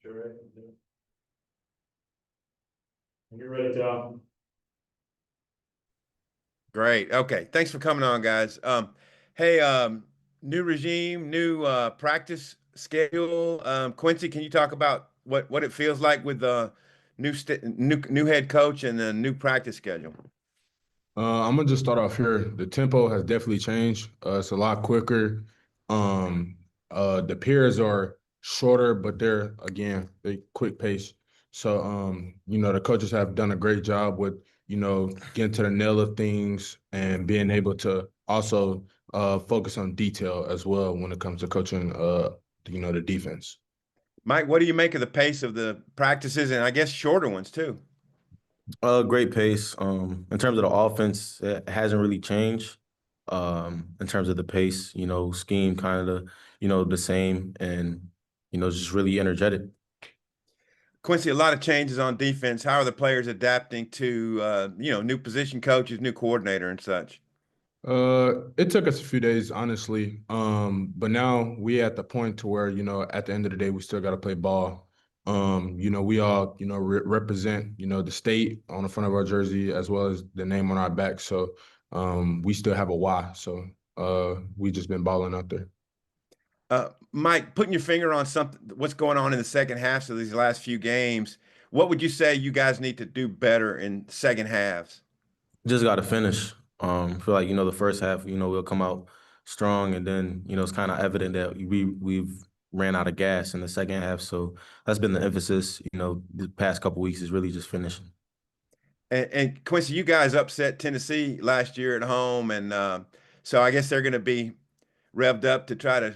Sure. You're ready, Tom. Great. Okay. Thanks for coming on, guys. Hey, new regime, new practice schedule. Quincy, can you talk about what it feels like with the new head coach and the new practice schedule? I'm gonna just start off here. The tempo has definitely changed. It's a lot quicker. Um, the periods are shorter, but they're again they quick pace. So the coaches have done a great job with, getting to the nail of things and being able to also focus on detail as well when it comes to coaching the defense. Mike, what do you make of the pace of the practices and I guess shorter ones too? Great pace. In terms of the offense, it hasn't really changed. In terms of the pace, scheme kind of, the same, and just really energetic. Quincy, a lot of changes on defense. How are the players adapting to new position coaches, new coordinator, and such? It took us a few days, honestly. But now we at the point to where, at the end of the day, we still got to play ball. We all, represent, the state on the front of our jersey as well as the name on our back. So, we still have a why. So, we just been balling out there. Mike, putting your finger on something, what's going on in the second halves of these last few games, what would you say you guys need to do better in second halves? Just got to finish. I feel like, the first half, we'll come out strong, and then, it's kind of evident that we've ran out of gas in the second half. So that's been the emphasis, the past couple weeks is really just finishing. And Quincy, you guys upset Tennessee last year at home, and so I guess they're going to be revved up to try to,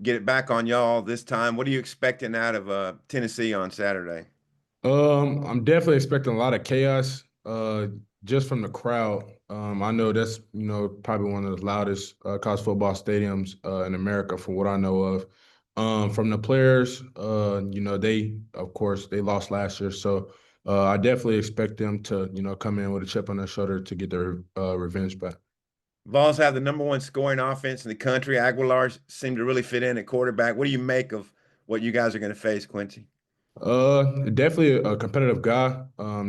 get it back on y'all this time. What are you expecting out of Tennessee on Saturday? I'm definitely expecting a lot of chaos, just from the crowd. I know that's, probably one of the loudest college football stadiums in America, from what I know of. From the players, they, of course, they lost last year, so I definitely expect them to, come in with a chip on their shoulder to get their revenge back. Vols have the number one scoring offense in the country. Aguilar seemed to really fit in at quarterback. What do you make of what you guys are going to face, Quincy? Definitely a competitive guy.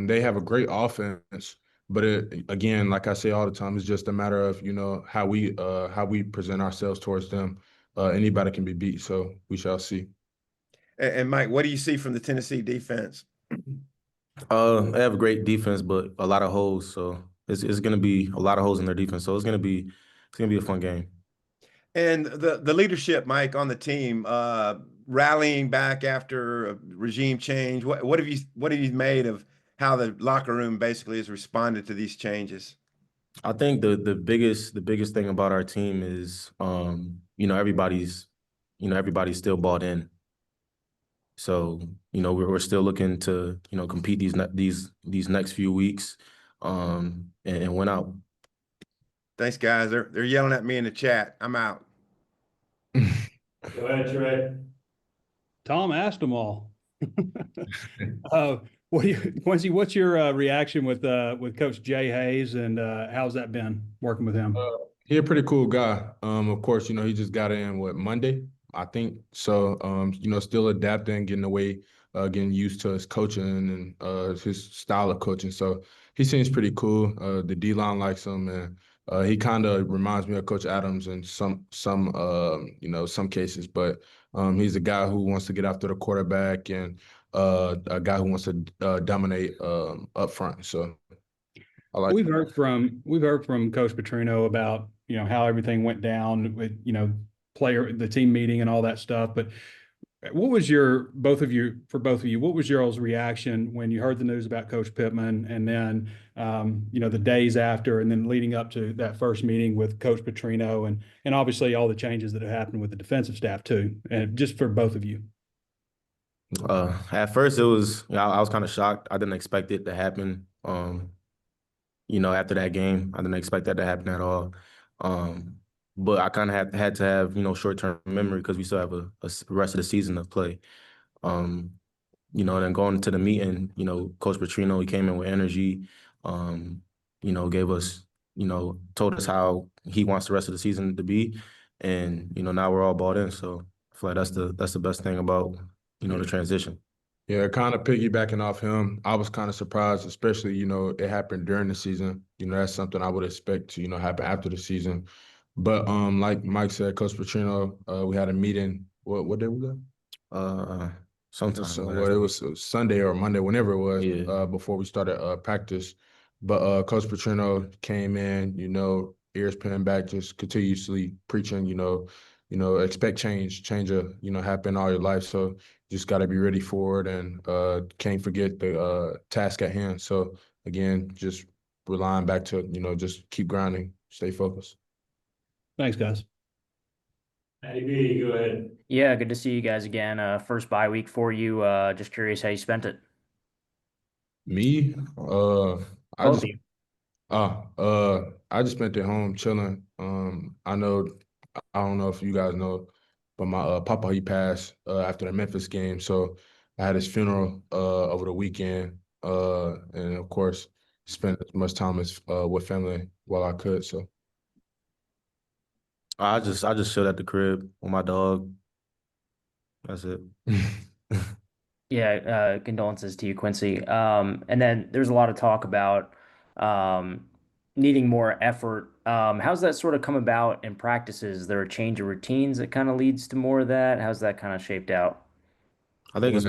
They have a great offense, but again, like I say all the time, it's just a matter of, how we present ourselves towards them. Anybody can be beat, so we shall see. And Mike, what do you see from the Tennessee defense? They have a great defense, but a lot of holes. So it's gonna be a lot of holes in their defense. So it's gonna be a fun game. And the leadership, Mike, on the team, rallying back after a regime change. What have you made of how the locker room basically has responded to these changes? I think the biggest thing about our team is everybody's still bought in. So, we're still looking to, compete these next few weeks, and win out. Thanks, guys. They're yelling at me in the chat. I'm out. Go ahead, Trey. Tom asked them all. uh, Quincy, what's your reaction with Coach Jay Hayes, and how's that been working with him? He's a pretty cool guy. Of course, he just got in Monday, I think. So, still adapting, getting used to his coaching and his style of coaching. So he seems pretty cool. The D line likes him, and he kind of reminds me of Coach Adams in some cases. But he's a guy who wants to get after the quarterback, and a guy who wants to dominate up front. So I like. We've heard from Coach Petrino about how everything went down with the team meeting and all that stuff. But what was both of you, what was your all's reaction when you heard the news about Coach Pittman, and then the days after, and then leading up to that first meeting with Coach Petrino, and obviously all the changes that have happened with the defensive staff too, and just for both of you? At first, I was kind of shocked. I didn't expect it to happen. After that game, I didn't expect that to happen at all. But I kind of had to have, short-term memory, because we still have a rest of the season to play. And then going to the meeting, Coach Petrino, he came in with energy, gave us, told us how he wants the rest of the season to be. And, now we're all bought in. So I feel like that's the best thing about the transition. Yeah, kind of piggybacking off him, I was kind of surprised, especially, it happened during the season. That's something I would expect to, happen after the season. But like Mike said, Coach Petrino, we had a meeting. What day was that? Sometime So, last well, it week. was Sunday or Monday, whenever it was, Yeah. before we started practice. But Coach Petrino came in, ears pinned back, just continuously preaching, expect change will happen all your life. So just got to be ready for it, and can't forget the task at hand. So again, just relying back to, just keep grinding, stay focused. Thanks, guys. Matty B, go ahead. Yeah, good to see you guys again. First bye week for you. Just curious how you spent it. Me, I Both just of you. I just spent it home chilling. I don't know if you guys know, but my papa, he passed after the Memphis game, so I had his funeral over the weekend, and of course spent as much time as with family while I could. So I just chilled at the crib with my dog. That's it. Yeah, condolences to you, Quincy. And then there's a lot of talk about um, needing more effort. How's that sort of come about in practices? Is there a change of routines that kind of leads to more of that? How's that kind of shaped out? I think it's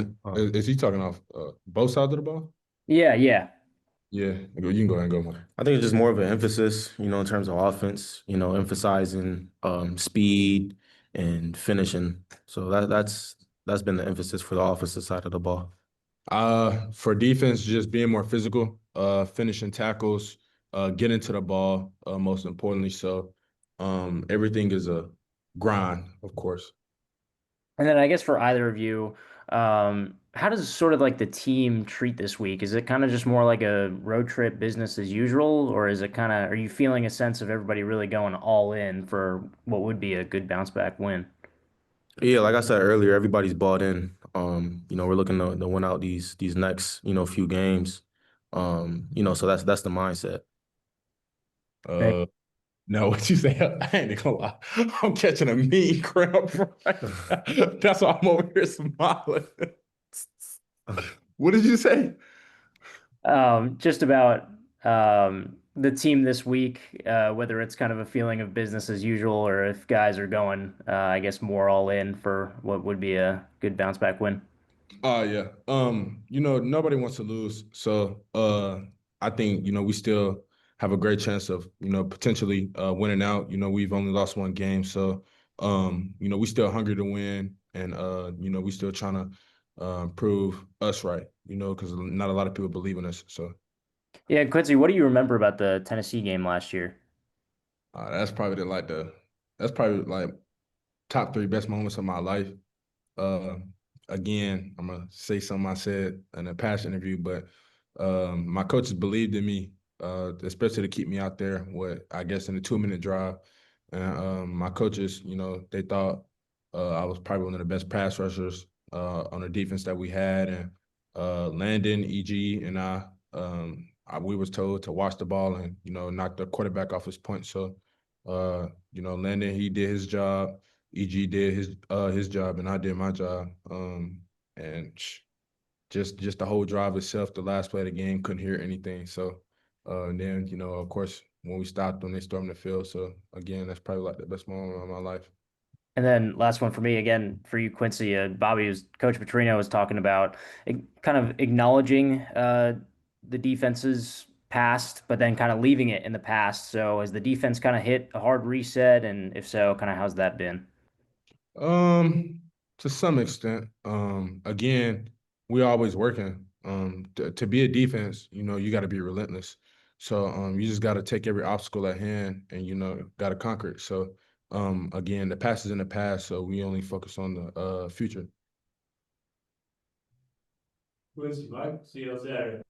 Is he talking off both sides of the ball? Yeah, yeah. Yeah, you can go ahead and go, Mike. I think it's just more of an emphasis, in terms of offense, emphasizing speed and finishing. So that's been the emphasis for the offensive side of the ball. For defense, just being more physical, finishing tackles, getting to the ball, most importantly. So, everything is a grind, of course. And then I guess for either of you, how does sort of like the team treat this week? Is it kind of just more like a road trip business as usual, or is it kind of, are you feeling a sense of everybody really going all in for what would be a good bounce back win? Yeah, like I said earlier, everybody's bought in. We're looking to win out these next, few games. So that's the mindset. Right. Uh, no, what you say? I ain't gonna lie. I'm catching a mean cramp. Right? That's why I'm over here smiling. What did you say? Just about the team this week, whether it's kind of a feeling of business as usual or if guys are going, I guess, more all in for what would be a good bounce back win. Oh yeah. Nobody wants to lose. So I think, we still have a great chance of, potentially winning out. We've only lost one game. So we still hungry to win, and we still trying to prove us right, because not a lot of people believe in us. So Yeah, Quincy, what do you remember about the Tennessee game last year? that's probably that's probably like top three best moments of my life. Uh, Again, I'm gonna say something I said in a past interview, but my coaches believed in me, especially to keep me out there. What I guess in the 2 minute drive, and my coaches, they thought I was probably one of the best pass rushers on the defense that we had, and Landon, EG, and we was told to watch the ball and knock the quarterback off his point. So, Landon, he did his job. EG did his job, and I did my job. And just the whole drive itself, the last play of the game, couldn't hear anything. So and then, of course, when we stopped when they stormed the field. So again, that's probably like the best moment of my life. And then last one for me, again, for you, Quincy, Coach Petrino was talking about kind of acknowledging the defense's past, but then kind of leaving it in the past. So has the defense kind of hit a hard reset? And if so, kind of how's that been? Um, to some extent. Again, we always working. To be a defense, you got to be relentless. So you just got to take every obstacle at hand, and got to conquer it. So again, the past is in the past, so we only focus on the future. Quincy, Mike, see you on Saturday.